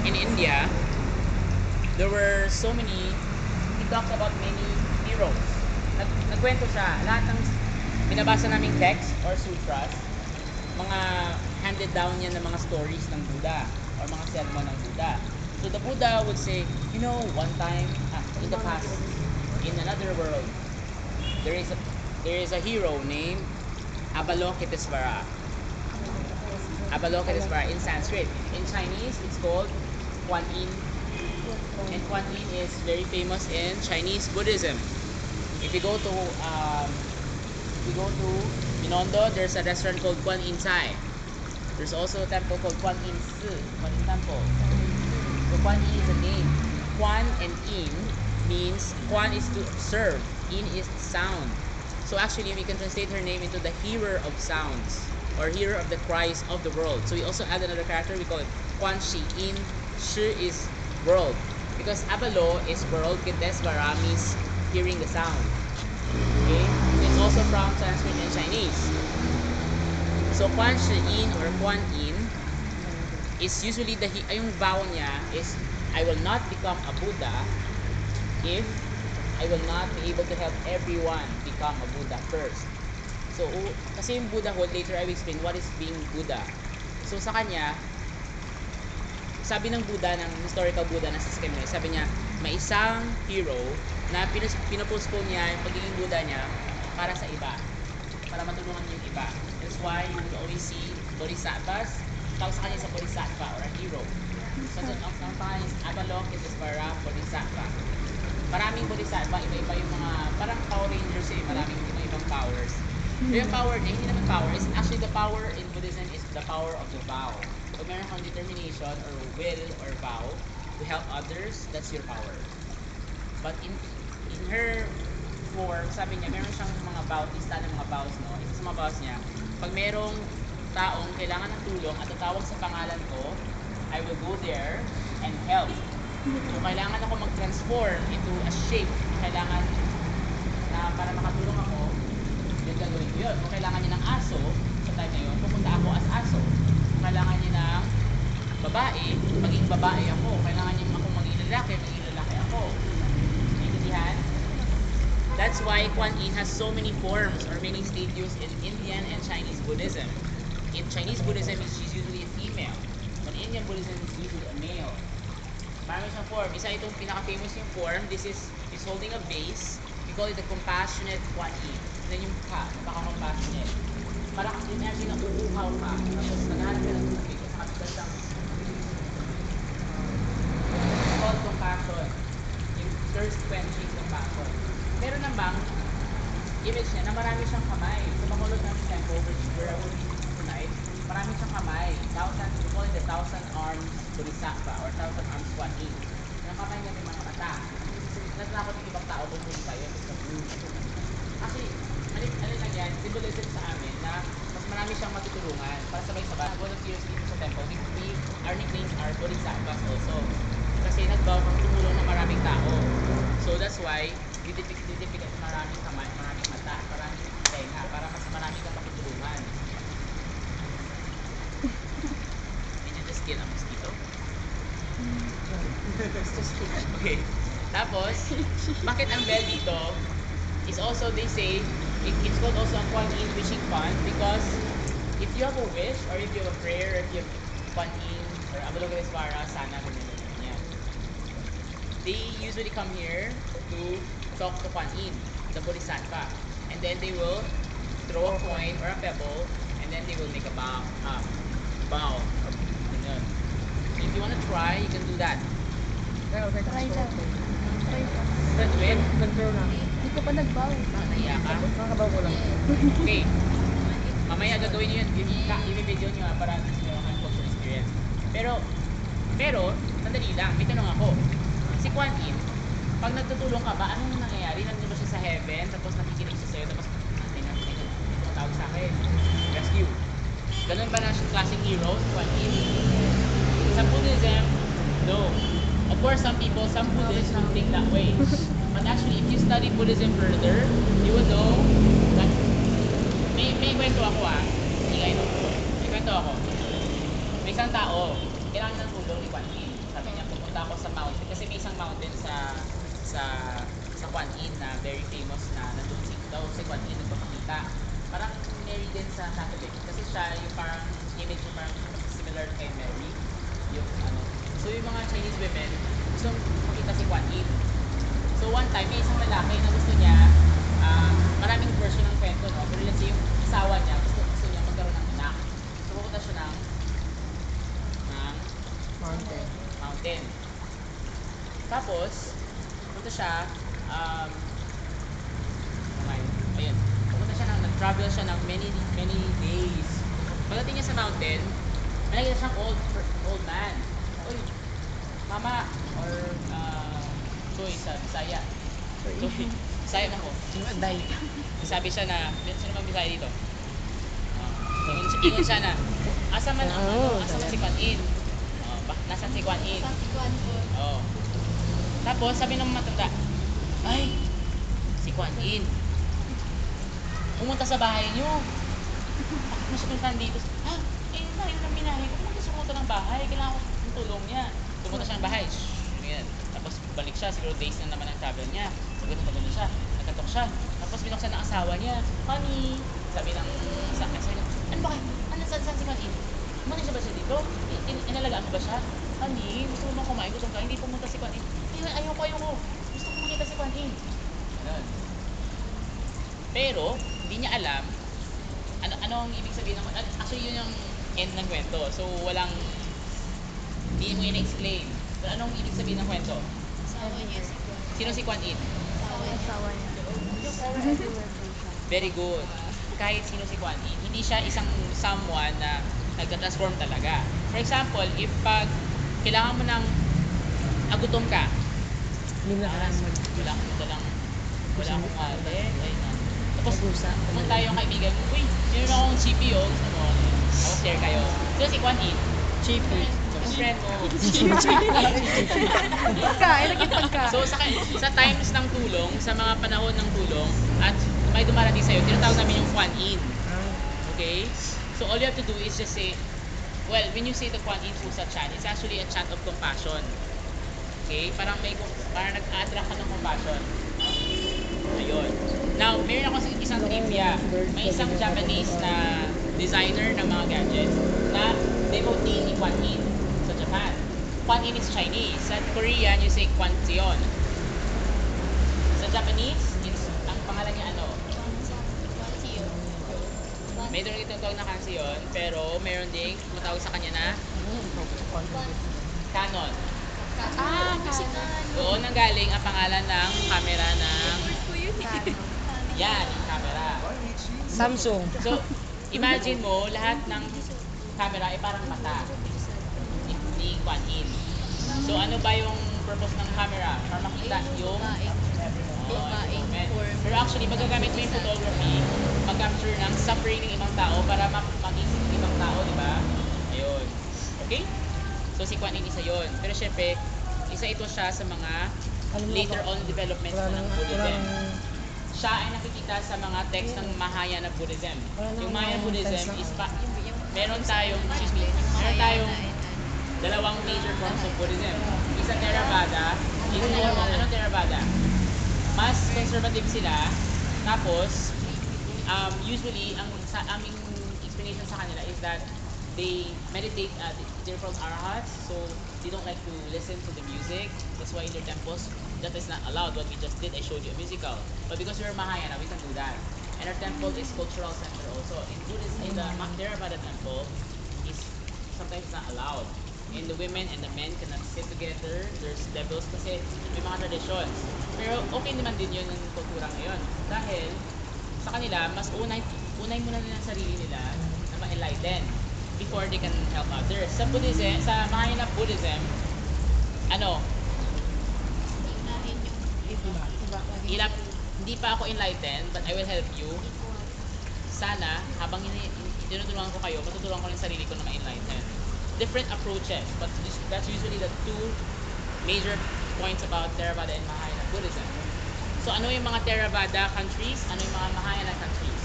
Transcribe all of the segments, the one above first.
in India, there were so many, he talked about many heroes. Nagkwento siya, lahat ng binabasa naming text or sutras, mga handed down yan ng mga stories ng Buddha or mga sermon ng Buddha. So the Buddha would say, you know, one time in the past, in another world, there is a hero named Avalokitesvara. Avalokitesvara in Sanskrit. In Chinese, it's called Guan Yin. And Guan Yin is very famous in Chinese Buddhism. If you go to Binondo, there's a restaurant called Guan Yin Chai. There's also a temple called Guan Yin Si, Guan Yin Temple. So Guan Yin is a name. Guan and Yin means Guan is to serve, Yin is sound. So actually, we can translate her name into the hearer of sounds or hearer of the cries of the world. So we also add another character. We call it Guan Shi Yin. Shi is world. Because Abalo is world, Kitesvara means hearing the sound. Okay? It's also from Sanskrit and Chinese. So Guan Shi Yin or Guan Yin is usually yung vow niya is, I will not become a Buddha if I will not be able to help everyone become a Buddha first. So, kasi yung Buddhahood, later I will explain what is being Buddha. So, sa kanya, sabi ng Buddha, ng historical Buddha na si Skemne, sabi niya, may isang hero na pinopostpone niya yung pagiging Buddha niya para sa iba. Para matulungan yung iba. That's why you would always see Bodhisattvas, tawag sa kanya sa Bodhisattva or a hero. So, ang pangalan is Avalokitesvara Bodhisattva. Maraming Bodhisattva, iba-iba yung mga, parang Power Rangers maraming ibang powers. Yung power niya, hindi naman power, is actually the power in Buddhism is the power of the vow. Pag meron kang determination or will or vow to help others, that's your power. But in her form, sabi niya, meron siyang mga vow, lista ng mga vows, no? Isa sa mga vows niya, pag merong taong kailangan ng tulong at tatawag sa pangalan ko, I will go there and help. Kung kailangan ako mag-transform into a shape, kailangan na para makatulong ako, yun gagawin ko yun. Kung kailangan niya ng aso, sa time na yun, pupunta ako as aso. Kung kailangan niya ng babae, maging babae ako. Kung kailangan niya ako maging lalaki ako. Naintindihan? That's why Guan Yin has so many forms or many stadiums in Indian and Chinese Buddhism. In Chinese Buddhism, she's usually a female. But in Indian Buddhism, it's usually a male. Marami siyang form. Isa itong pinaka-famous yung form. This is, he's holding a vase. We call it the compassionate Guan Yin. Then yung napaka-compassionate. Parang imagine na uuhaw ka. Tapos naghanap ka ng tubig. Sa kapital siyang it's called compassion. Yung thirst quenching compassion. Meron namang image niya na marami siyang kamay. Sa Bacolod ng temple, where I will be tonight, marami siyang kamay. We call it the thousand arms Bodhisattva or thousand arms Guan Yin. Ang kamay niya may mga mata. Natakot yung ibang tao kung huli kayo. Actually, ano lang yan, symbolism sa amin na mas marami siyang matutulungan para sabay-sabay. Volunteers dito sa temple, our nicknames are Bodhisattvas also. Kasi nagbaw kang tumulong ng maraming tao. So that's why, we depict maraming kamay, maraming mata, maraming tenga, para mas marami kang matutulungan. Yan ang mosquito. Okay. Tapos, bakit ang bell dito is also, they say, it's called also ang Guan Yin wishing fund because if you have a wish or if you have a prayer, if you have Guan Yin or Avalokitesvara, sana, ganyan. They usually come here to talk to Guan Yin, the Bodhisattva. And then they will throw a coin or a pebble and then they will make a bow. If you want to try, you can do that. Try daw. Let's do it. Nag-draw na. Hindi ko pa nag-bow. Naiya ka? Nakabaw ko lang. Okay. Mamaya gagawin nyo yun. I-video nyo para nyo ang culture experience. Pero, sandali lang. May tanong ako. Si Guan Yin, pag nagtutulong ka ba, anong nangyayari? Nandun ba siya sa heaven? Tapos nakikinig siya sa'yo? Tapos, may tawag sa akin. Rescue. Ganun ba na siya klaseng hero? Guan Yin? Sa Buddhism, no. Of course, some Buddhists will think that way. But actually, if you study Buddhism further, you would know that may kwento ako May kwento ako. May isang tao, kailangan ng tulong ni Guan Yin. Sabi mountain sa sa Kuan Yin na very famous na nandun si Kuan Yin nagpapakita. Parang Mary din sa Catholic kasi siya yung parang image yung parang similar kay Mary yung ano. So yung mga Chinese women gusto makita si Kuan Yin. So one time may isang lalaki na gusto niya maraming version ng kwento, no? Pero let's say yung asawa niya gusto niya magkaroon ng anak. So pupunta siya ng mountain. Tapos, pupunta siya, ayun, pupunta siya nag-travel siya ng many days. Pagdating niya sa mountain, may nakita siyang old man. Uy, mama, or Choy sa Bisaya. Choy, Bisaya na ko. Sabi siya na, sino bang Bisaya dito? Ingon siya na, asa man si Kuan Yin? Nasaan si Kuan Yin? Oh. Tapos sabi ng matanda, ay, si Kuan Yin. Pumunta sa bahay niyo. Bakit mo siya pinuntahan dito? Ha? Eh, nahin ng minahe ko. Pumunta siya pumunta ng bahay. Kailangan ko ng tulong niya. Pumunta siya ng bahay. Ganyan. Tapos balik siya. Siguro days na naman ang travel niya. Siguro pagano siya. Nagkatok siya. Tapos binuksan ng asawa niya. Honey. Sabi ng sa niya, ano ba kayo? Saan si Kuan Yin? Manager ba siya dito? Inalagaan mo ba siya? Honey, gusto mo bang kumain? Gusto ka? Hindi pumunta si Kuan Yin. Ayoko. Gusto ko makita si Kuan Yin. Ganun. Pero, hindi niya alam ano ang ibig sabihin ng... Actually, yun yung end ng kwento. So, hindi mo in-explain. So, anong ibig sabihin ng kwento? Asawa niya si Kuan. Sino si Kuan Yin? Asawa niya. Very good. Kahit sino si Kuan Yin, hindi siya isang someone na nagka-transform talaga. For example, if pag kailangan mo ng agutom ka, wala akong wallet, tapos pumunta yung kaibigan mo, uy, meron akong chippy, gusto mo, tapos share kayo. So si Kuan Yin, chippy, yung friend mo. Pagkain, naging So sa times ng tulong, sa mga panahon ng tulong, at may dumarating sa'yo, tinatawag namin yung Kuan Yin. Okay? So all you have to do is just say, well, when you say the Kuan Yin Fusa chant, it's actually a chant of compassion. Okay? Parang nag-attract ka ng compassion. Ayun. Now, meron ako isang trivia. May isang Japanese na designer ng mga gadgets na devotee ni Kuan Yin sa Japan. Kuan Yin is Chinese. Sa Korean, you say Kwan Seon. Sa Japanese, ang pangalan niya ano? May doon itong na Kanseon, pero meron ding matawag sa kanya na Canon. Mexican. Doon ang galing ang pangalan ng camera ng yan, yung camera. Samsung. So, imagine mo, lahat ng camera ay parang mata. Hindi Kuan Yin. So, ano ba yung purpose ng camera? Para makita yung moment. Pero actually, magagamit mo yung photography, mag-capture ng suffering ng ibang tao para mag-isip ng ibang tao, di ba? Ayun. Okay? So, si Kuan Yin isa yun. Pero syempre, isa ito siya sa mga later on developments ng Buddhism. Siya ay nakikita sa mga text ng Mahayana Buddhism. Yung Mahayana Buddhism is meron tayong dalawang major forms of Buddhism. Isa Theravada, anong Theravada? Mas conservative sila. Tapos, usually, sa aming explanation sa kanila is that they meditate, they're from arhats, so they don't like to listen to the music. That's why in their temples, that is not allowed. What we just did, I showed you a musical. But because we're Mahayana, we can do that. And our temple is cultural center also. In Buddhism, in the Theravada temple, is sometimes it's not allowed. And the women and the men cannot sit together. There's devils kasi may mga traditions. Pero okay naman din yun ng kultura ngayon. Dahil sa kanila, mas unay muna nila ang sarili nila na ma-enlighten before they can help others. Sa Buddhism, sa Mahayana Buddhism, hindi pa ako enlightened, but I will help you. Sana, habang tinutulungan ko kayo, matutulungan ko rin sarili ko na ma-enlighten. Different approaches, but that's usually the two major points about Theravada and Mahayana Buddhism. So ano yung mga Theravada countries? Ano yung mga Mahayana countries?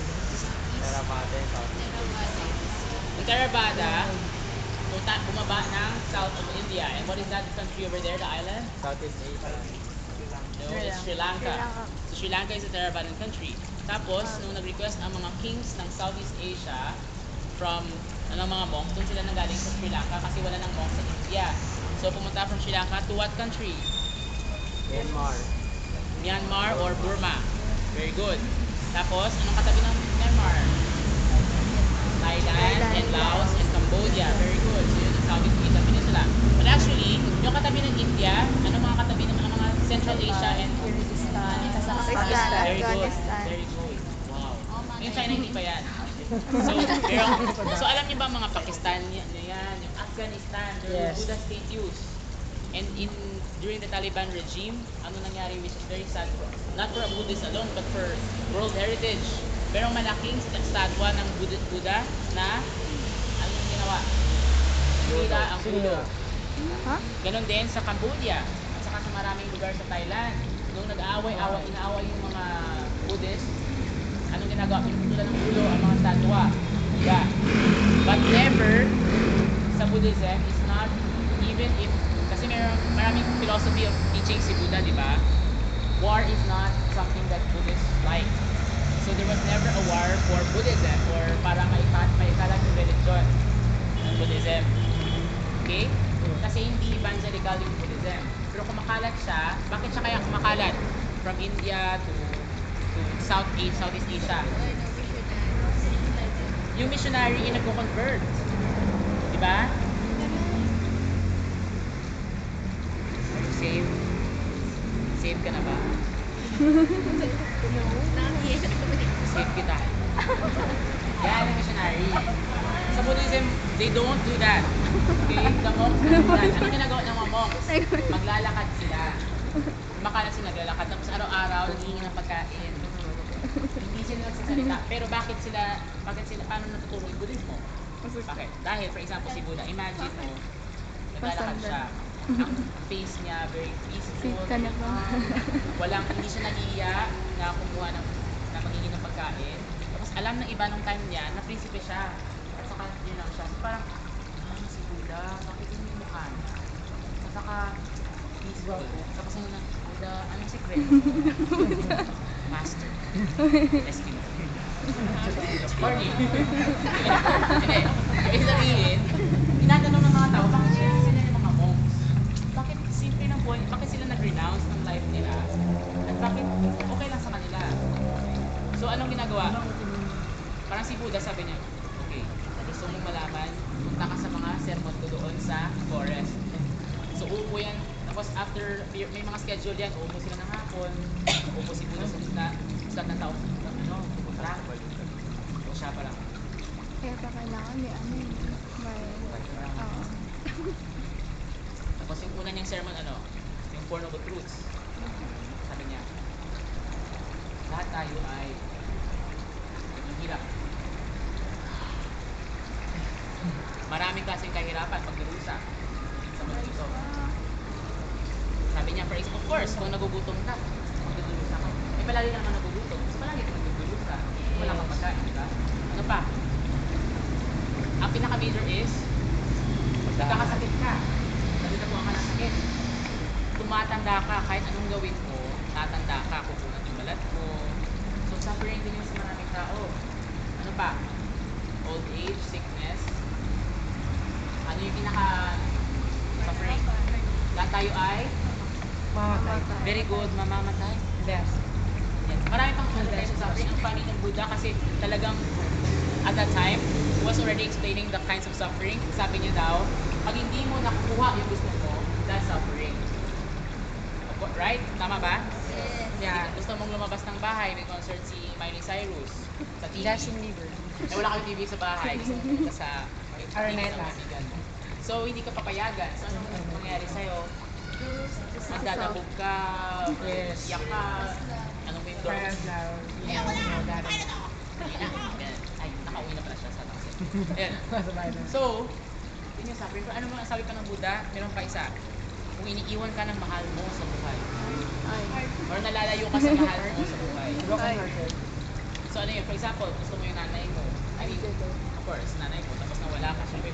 Yung Theravada, bumaba ng south of India. And what is that country over there, the island? Southeast Asia. No, it's Sri Lanka. Sri Lanka. So Sri Lanka is a Theravadan country. Tapos, nung nag-request ang mga kings ng Southeast Asia from mga monks, doon sila nanggaling sa Sri Lanka kasi wala nang monks sa India. So pumunta from Sri Lanka to what country? Myanmar. Myanmar or Burma. Very good. Tapos, anong katabi ng Myanmar? Thailand and Laos and Cambodia. Very good. So yun ang Southeast Asia Peninsula. But actually, yung katabi ng India, ano mga katabi ng mga Central Asia and Kyrgyzstan, Very Kazakhstan, good. Afghanistan. Very good. Wow. Yung China hindi pa yan. So alam niyo ba mga Pakistan yan, yung Afghanistan, there were Yes. Buddha statues. And during the Taliban regime, ano nangyari which is very sad for, not for Buddhists alone, but for world heritage. Merong malaking statwa ng Buddha na ano yung ginawa? Sinira ang ulo. Ha? Ganon din sa Cambodia at saka sa maraming lugar sa Thailand. Nung inaaway yung mga Buddhist, anong ginagawa? Pinutulan ng ulo ang mga statwa. Yeah. But never sa Buddhism is not, even if, kasi maraming philosophy of teaching si Buddha, di ba? War is not something that Buddhists like. So there was never a war for Buddhism or para maikalat yung religion ng Buddhism. Okay? Kasi hindi evangelical yung Buddhism. Pero kumakalat siya, bakit siya kaya kumakalat? From India to Southeast Asia. Yung missionary yung nagko-convert. Di ba? Are you safe? Safe ka na ba? Safe kita. Yan ang missionary. Sa Buddhism, they don't do that. Okay? The monks don't do that. Ano ginagawa ng mga monks? Maglalakad sila. Makalat sila naglalakad. Tapos araw-araw, nanghihingi ng pagkain. Hindi sila nagsasalita. Pero bakit sila, paano natuturo yung Buddhismo? Bakit? Dahil, for example, si Buddha, imagine mo, naglalakad siya. Ang face niya, very peaceful. Hindi siya nahiya na kumuha na maghihingi ng pagkain. Tapos alam ng iba nung time niya na prinsipe siya. At saka yun lang siya. So parang, si Buddha, bakit yun yung mukha niya? At saka, peaceful. Tapos ano na, Buddha, anong secret mo? Master. Rescue. Corny. Hindi. Ibig sabihin, tinatanong ng mga tao, bakit sila yung mga monks? Bakit simple ng point? Bakit sila nag-renounce ng life nila? At bakit okay lang sa kanila? So anong ginagawa? Parang si Buddha sabi niya, okay, gusto mong malaman, punta ka sa mga sermon ko doon sa forest. So uupo yan, tapos after, may mga schedule yan, uupo sila ng hapon, uupo si Buddha sa ng tao, pupunta, o siya pa lang. Kaya pa kailangan may oo. Tapos yung una niyang sermon, yung Four Noble Truths. Sabi niya, lahat tayo ay hirap. Maraming klaseng kahirapan pagdurusa sa mundo ito. Sabi niya, for example, of course, kung nagugutom ka, magdudurusa ka. Eh, palagi ka naman nagugutom. So, palagi ka nagdudurusa. Wala kang pagkain, di ba? Ano pa? Ang pinaka-major is, magkakasakit ka. Nagdadapuan ka ng sakit. Tumatanda ka, kahit anong gawin mo, tatanda ka, kukunan yung balat mo. So, suffering din yun sa maraming tao. Ano pa? Old age, sickness. Ano yung pinaka-suffering? Lahat tayo ay? Very good, mamamatay. Yes. Yes. Marami pang tayo sa suffering. Ang funny ng Buddha kasi talagang at that time, he was already explaining the kinds of suffering. Sabi niya daw, pag hindi mo nakukuha yung gusto mo, that's suffering. Right? Tama ba? Yeah. Gusto mong lumabas ng bahay, may concert si Miley Cyrus sa TV. Justin Bieber. Eh, wala kang TV sa bahay. Gusto mo pumunta sa Araneta. So, hindi ka papayagan. So, anong mangyayari sa'yo? Magdadabog ka, Yes. iyak ka, anong may door? Ay, nakauwi na pala siya sa taxi. Ayan. So, yun yung suffering. Ano mo, sabi pa ng Buddha, meron pa isa. Kung iniiwan ka ng mahal mo sa buhay, or nalalayo ka sa mahal mo sa buhay. So, ano yun? For example, gusto mo yung nanay mo. I mean, of course, nanay mo, tapos nawala ka, syempre,